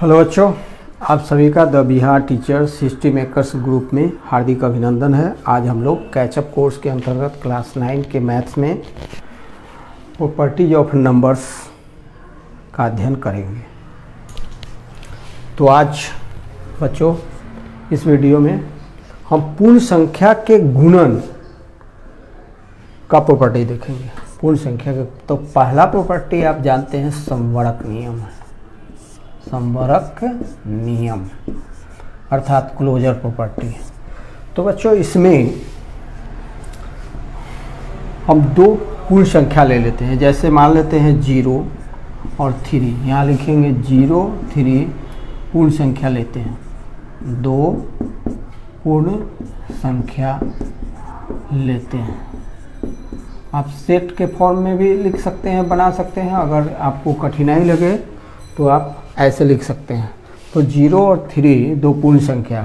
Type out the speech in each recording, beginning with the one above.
Hello बच्चों, आप सभी का the Bihar teachers history makers group में हार्दिक अभिनंदन है। आज हम लोग कैचअप कोर्स के अंतर्गत क्लास 9 के मैथ्स में प्रॉपर्टीज ऑफ नंबर्स का अध्ययन करेंगे। तो आज बच्चों इस वीडियो में हम पूर्ण संख्या के गुणन का प्रॉपर्टी देखेंगे। पूर्ण संख्या के तो पहला प्रॉपर्टी आप जानते हैं समवर्क नियम है। समवर्क नियम अर्थात क्लोजर प्रॉपर्टी। तो बच्चों इसमें हम दो पूर्ण संख्या ले लेते हैं। जैसे मान लेते हैं 0 और 3। यहाँ लिखेंगे 0 3 पूर्ण संख्या लेते हैं। दो पूर्ण संख्या लेते हैं। आप सेट के फॉर्म में भी लिख सकते हैं, बना सकते हैं। अगर आपको कठिनाई लगे तो आप ऐसे लिख सकते हैं। तो 0 और 3 दो पूर्ण संख्या।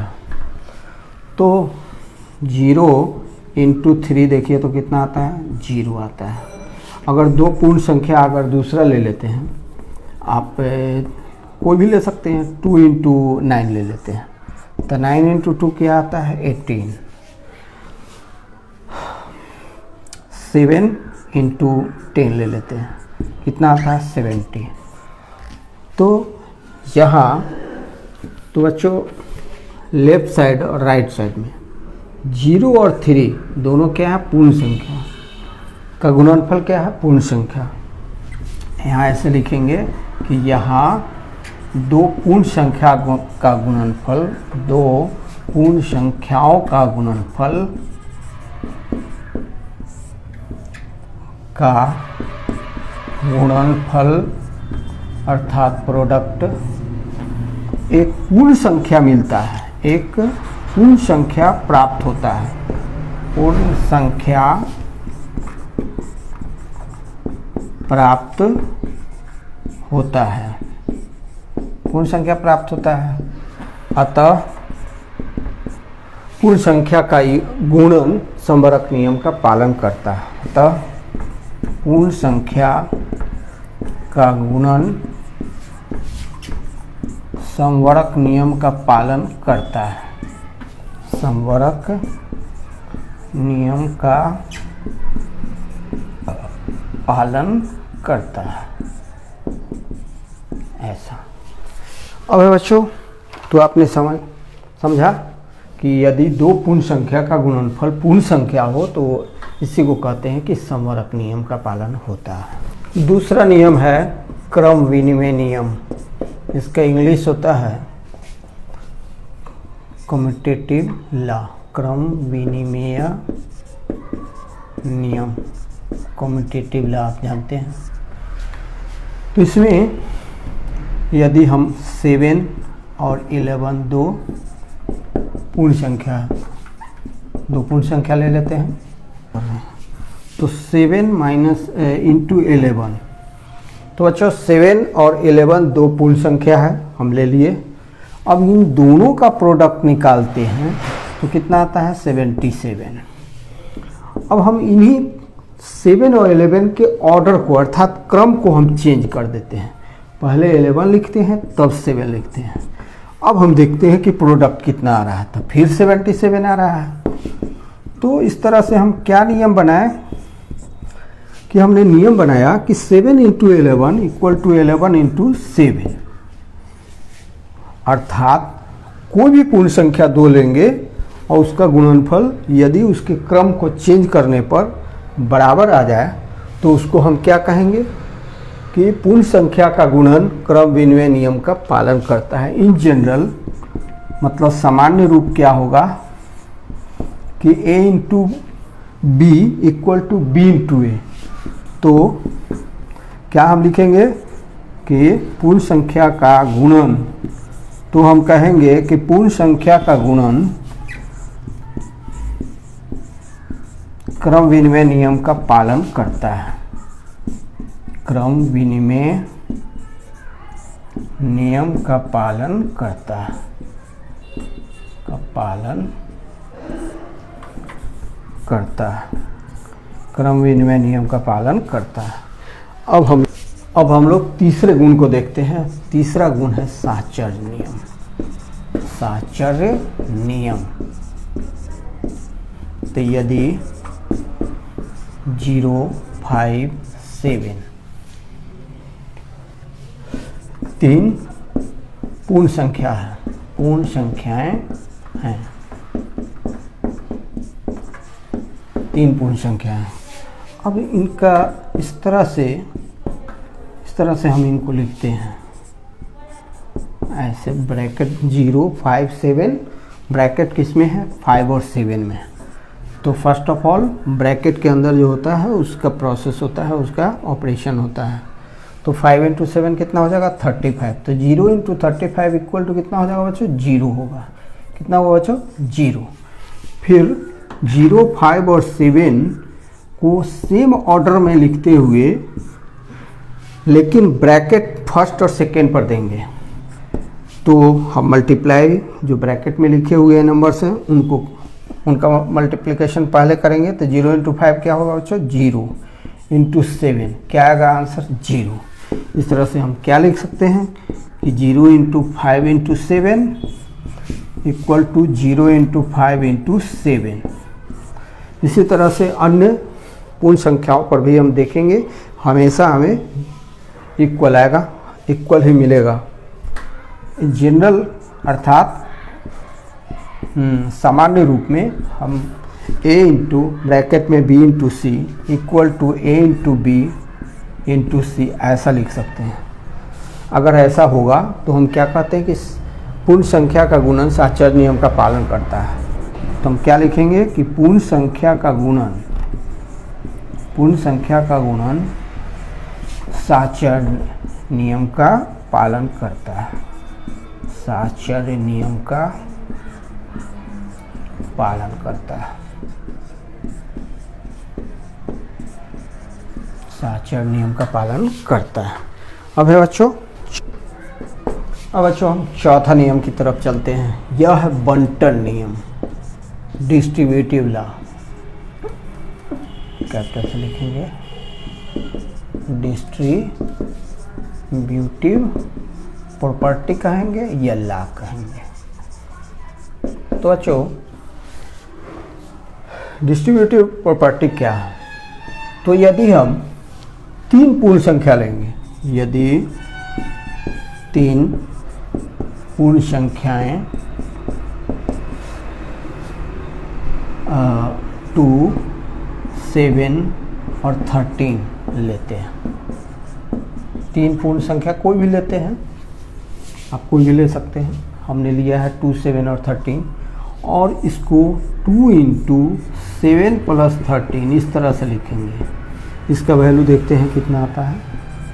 तो 0 × 3 देखिए तो कितना आता है, 0 आता है। अगर दो पूर्ण संख्या अगर दूसरा ले लेते हैं, आप कोई भी ले सकते हैं। 2 × 9 ले लेते हैं तो 9 × 2 क्या आता है, 18। 7 × 10 ले लेते हैं, कितना आता है, 70। तो यहाँ तो बच्चों लेफ्ट साइड और राइट साइड में 0 और 3 दोनों क्या है, पूर्ण संख्या का गुणनफल क्या है, पूर्ण संख्या। यहाँ ऐसे लिखेंगे कि यहाँ दो पूर्ण संख्या का गुणनफल, दो पूर्ण संख्याओं का गुणनफल अर्थात प्रोडक्ट एक पूर्ण संख्या मिलता है, एक पूर्ण संख्या प्राप्त होता है। पूर्ण संख्या प्राप्त होता है, पूर्ण संख्या प्राप्त होता है। अतः पूर्ण संख्या का गुणन समवर्क नियम का पालन करता है। अतः पूर्ण संख्या का गुणन समवर्क नियम का पालन करता है। समवर्क नियम का पालन करता है, ऐसा। अब बच्चों तो आपने समझा कि यदि दो पूर्ण संख्या का गुणनफल पूर्ण संख्या हो तो इसी को कहते हैं कि समवर्क नियम का पालन होता है। दूसरा नियम है क्रम विनिमय नियम। इसका इंग्लिश होता है कम्यूटेटिव लॉ। क्रम विनिमय नियम, कम्यूटेटिव लॉ आप जानते हैं। तो इसमें यदि हम 7 और 11 दो पूर्ण संख्या ले लेते हैं तो 7 × 11। तो बच्चों 7 और 11 दो पूर्ण संख्या है, हम ले लिए। अब इन दोनों का प्रोडक्ट निकालते हैं तो कितना आता है, 77। अब हम इन्हीं 7 और 11 के ऑर्डर को अर्थात क्रम को हम चेंज कर देते हैं। पहले 11 लिखते हैं तब 7 लिखते हैं। अब हम देखते हैं कि प्रोडक्ट कितना आ रहा है, तो फिर 77 आ रहा है। तो इस तरह से हम क्या नियम बनाए कि हमने नियम बनाया कि 7 × 11 = 11 × 7। अर्थात कोई भी पूर्ण संख्या दो लेंगे और उसका गुणनफल यदि उसके क्रम को चेंज करने पर बराबर आ जाए तो उसको हम क्या कहेंगे कि पूर्ण संख्या का गुणन क्रम विनिमय नियम का पालन करता है। इन जनरल मतलब सामान्य रूप क्या होगा कि a × b = b × a। तो क्या हम लिखेंगे कि पूर्ण संख्या का गुणन, तो हम कहेंगे कि पूर्ण संख्या का गुणन क्रम विनिमय नियम का पालन करता है। क्रम विनिमय नियम का पालन करता है, क्रम विनिमय नियम का पालन करता है। अब हम अब हम लोग तीसरे गुण को देखते हैं। तीसरा गुण है साहचर्य नियम। साहचर्य नियम, तो यदि 0, 5, 7 तीन पूर्ण संख्या है, पूर्ण संख्याएं हैं, तीन पूर्ण संख्या है। अब इनका इस तरह से हम इनको लिखते हैं ऐसे, ब्रैकेट 0, 5, 7 ब्रैकेट किस में है, 5 और 7 में। तो फर्स्ट ऑफ ऑल ब्रैकेट के अंदर जो होता है उसका प्रोसेस होता है, उसका ऑपरेशन होता है। तो 5 × 7 कितना हो जाएगा, 35। तो 0 × 35 इक्वल टू कितना हो जाएगा बच्चों, 0 होगा। कितना होगा बच्चों, 0। फिर 0, 5 और 7 को सेम ऑर्डर में लिखते हुए, लेकिन ब्रैकेट फर्स्ट और सेकेंड पर देंगे। तो हम मल्टीप्लाई जो ब्रैकेट में लिखे हुए नंबर्स हैं उनका मल्टीप्लिकेशन पहले करेंगे। तो 0 × 5 क्या होगा बच्चों, 0 × 7 क्या आएगा आंसर, 0। इस तरह से हम क्या लिख सकते हैं कि 0 × 5 × 7 इक्वल टू 0 × 5 × 7। इसी तरह से अन्य पूर्ण संख्याओं पर भी हम देखेंगे, हमेशा हमें इक्वल आएगा, इक्वल ही मिलेगा। जनरल अर्थात सामान्य रूप में हम a इंटू ब्रैकेट में b × c equal to a × b × c ऐसा लिख सकते हैं। अगर ऐसा होगा तो हम क्या कहते हैं कि पूर्ण संख्या का गुणन साहचर्य नियम का पालन करता है। तो हम क्या लिखेंगे कि पूर्ण संख्या का गुणन साहचर्य नियम का पालन करता है। साहचर्य नियम का पालन करता है। साहचर्य नियम का पालन करता है। अब बच्चों हम चौथा नियम की तरफ चलते हैं। यह है बंटन नियम, डिस्ट्रीब्यूटिव लॉ। कैपिटल से लिखेंगे, डिस्ट्रीब्यूटिव प्रॉपर्टी कहेंगे या लॉ कहेंगे। तो बच्चों डिस्ट्रीब्यूटिव प्रॉपर्टी क्या है, तो यदि हम तीन पूर्ण संख्या लेंगे, यदि तीन पूर्ण संख्याएं 2, 7 और 13 लेते हैं, तीन पूर्ण संख्या कोई भी लेते हैं, आप कोई भी ले सकते हैं। हमने लिया है 2, 7 और 13 और इसको 2 × 7 + 13 इस तरह से लिखेंगे। इसका वैल्यू देखते हैं कितना आता है।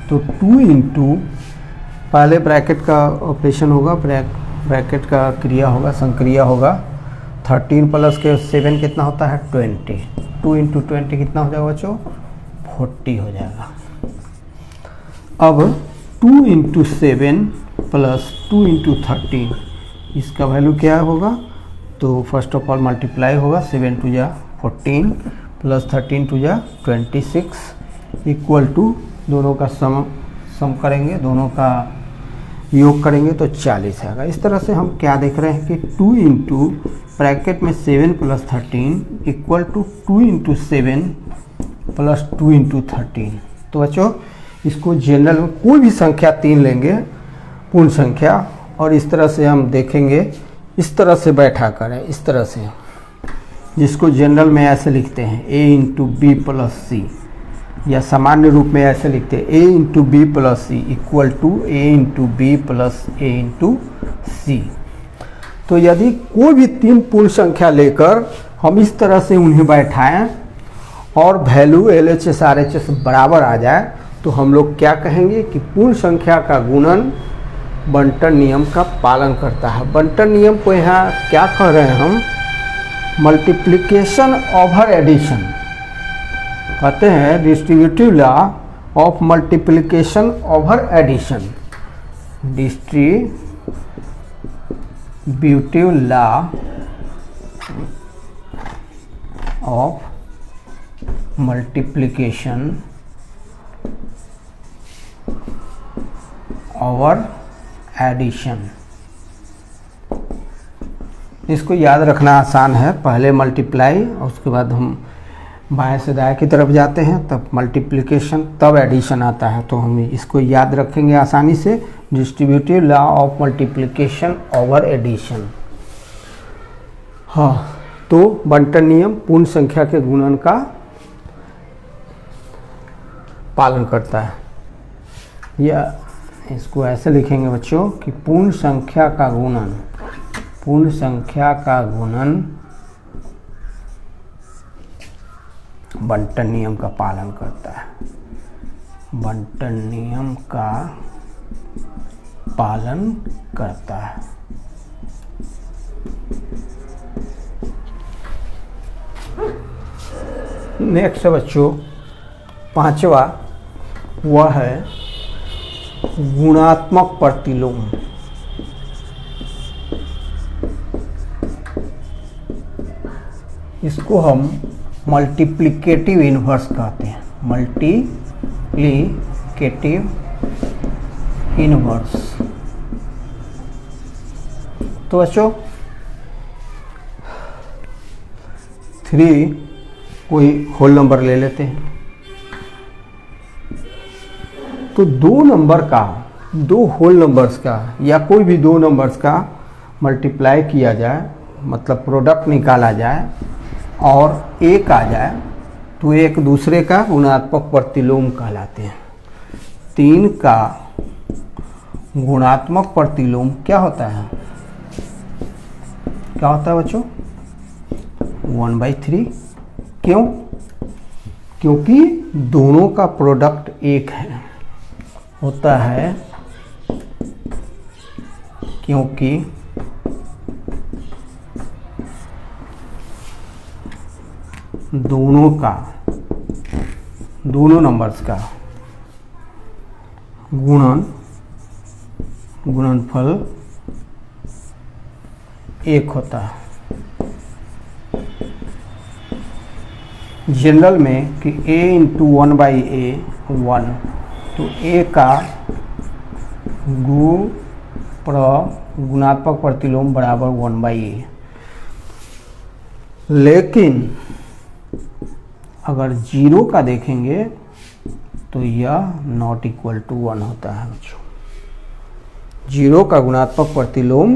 तो 2 × पहले ब्रैकेट का ऑपरेशन होगा, ब्रैकेट का क्रिया होगा, संक्रिया होगा। 13 + के 7 कितना होता है 20। 2 × 20 कितना हो जाएगा बच्चों 40 हो जाएगा। अब 2 × 7 + 2 × 13 इसका वैल्यू क्या होगा, तो फर्स्ट ऑफ ऑल मल्टीप्लाई होगा, 7 × 2 = 14 + 13 × 2 = 26 इक्वल टू दोनों का सम करेंगे, दोनों का योग करेंगे तो 40 आएगा। इस तरह से हम क्या देख रहे हैं कि 2 × ब्रैकेट में 7 + 13 इक्वल टू 2 × 7 + 2 × 13। तो बच्चों इसको जनरल में कोई भी संख्या 3 लेंगे पूर्ण संख्या, और इस तरह से हम देखेंगे, इस तरह से बैठा करें, इस तरह से, जिसको जनरल में ऐसे लिखते हैं a × b + c, या सामान्य रूप में ऐसे लिखते हैं a × b + c equal to a × b + a × c। तो यदि कोई भी तीन पूर्ण संख्या लेकर हम इस तरह से उन्हें बैठाएं और वैल्यू LHS RHS बराबर आ जाए, तो हम लोग क्या कहेंगे कि पूर्ण संख्या का गुणन बंटन नियम का पालन करता है। बंटन नियम को यहाँ क्या कह रहे हैं हम, मल्टीप्लिकेशन ओवर एडिशन कहते हैं, distributive law of multiplication over addition, distributive law of multiplication over addition. इसको याद रखना आसान है, पहले मल्टीप्लाई और उसके बाद हम बाएं से दाएं की तरफ जाते हैं, तब मल्टीप्लिकेशन, तब एडिशन आता है। तो हम इसको याद रखेंगे आसानी से, distributive law of multiplication over addition. हाँ, तो बंटन नियम पूर्ण संख्या के गुणन का पालन करता है। या इसको ऐसे लिखेंगे बच्चों कि पूर्ण संख्या का गुणन, पूर्ण संख्या का गुणन बंटन नियम का पालन करता है, बंटन नियम का पालन करता है। नेक्स्ट बच्चों पांचवा, वह है गुणात्मक प्रतिलोम। इसको हम मल्टीप्लिकेटिव इन्वर्स कहते हैं, मल्टीप्लिकेटिव इन्वर्स। तो बच्चों 3 कोई होल नंबर ले लेते हैं, तो दो नंबर का, दो होल नंबर्स का या कोई भी दो नंबर्स का मल्टीप्लाई किया जाए, मतलब प्रोडक्ट निकाला जाए और एक आ जाए, तो एक दूसरे का गुणात्मक प्रतिलोम कहलाते हैं। 3 का गुणात्मक प्रतिलोम क्या होता है? क्या होता है बच्चों? 1/3। क्यों? क्योंकि दोनों का प्रोडक्ट एक है, होता है, क्योंकि दोनों का, दोनों नंबर्स का गुणनफल एक होता है। जनरल में कि a इंटू 1/a 1, तो a का गुणात्मक प्रतिलोम बराबर 1/a। लेकिन अगर 0 का देखेंगे तो यह नॉट इक्वल टू 1 होता है बच्चों। 0 का गुणात्मक प्रतिलोम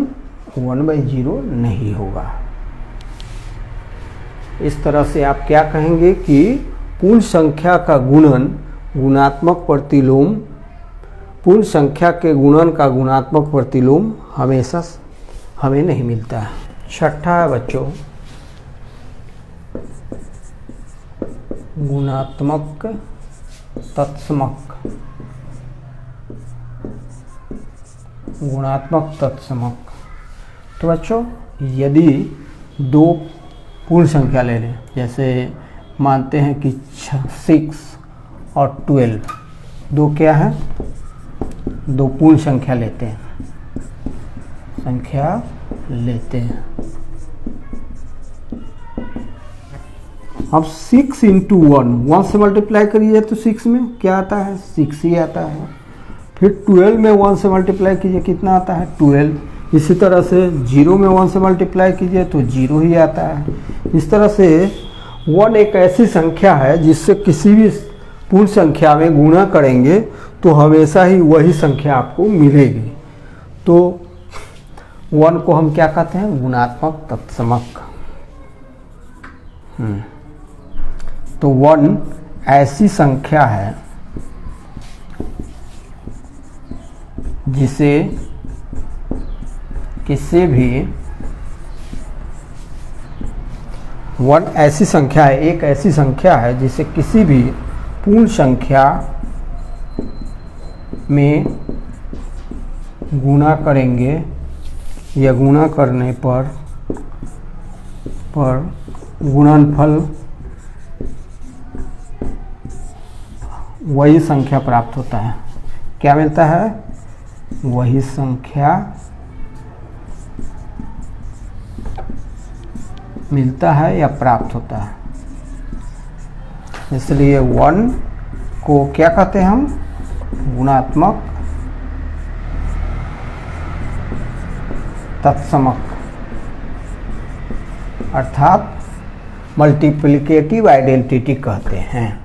1/0 नहीं होगा। इस तरह से आप क्या कहेंगे कि पूर्ण संख्या का गुणन गुणात्मक प्रतिलोम, पूर्ण संख्या के गुणन का गुणात्मक प्रतिलोम हमेशा हमें नहीं मिलता है। छठा है बच्चों गुणात्मक तत्समक। गुणात्मक तत्समक, तो बच्चों यदि दो पूर्ण संख्या ले लें, जैसे मानते हैं कि 6 और 12, दो क्या है? दो पूर्ण संख्या लेते हैं, अब 6 इंटू 1 से मल्टीप्लाई करिए तो 6 में क्या आता है? 6 ही आता है। फिर 12 में 1 से मल्टीप्लाई कीजिए, कितना आता है? 12। इसी तरह से 0 में 1 से मल्टीप्लाई कीजिए तो 0 ही आता है। इस तरह से 1 एक ऐसी संख्या है जिससे किसी भी पूर्ण संख्या में गुणा करेंगे तो हमेशा ही वही संख्या आपको मिलेगी। तो 1 को हम क्या कहते हैं? गुणात्मक तत्समक। तो 1 ऐसी संख्या है जिसे किसी भी 1 ऐसी संख्या है, एक ऐसी संख्या है जिसे किसी भी पूर्ण संख्या में गुणा करेंगे या गुणा करने पर गुणनफल वही संख्या प्राप्त होता है। क्या मिलता है? वही संख्या मिलता है या प्राप्त होता है। इसलिए 1 को क्या कहते हैं हम? गुणात्मक तत्समक अर्थात मल्टीप्लिकेटिव आइडेंटिटी कहते हैं।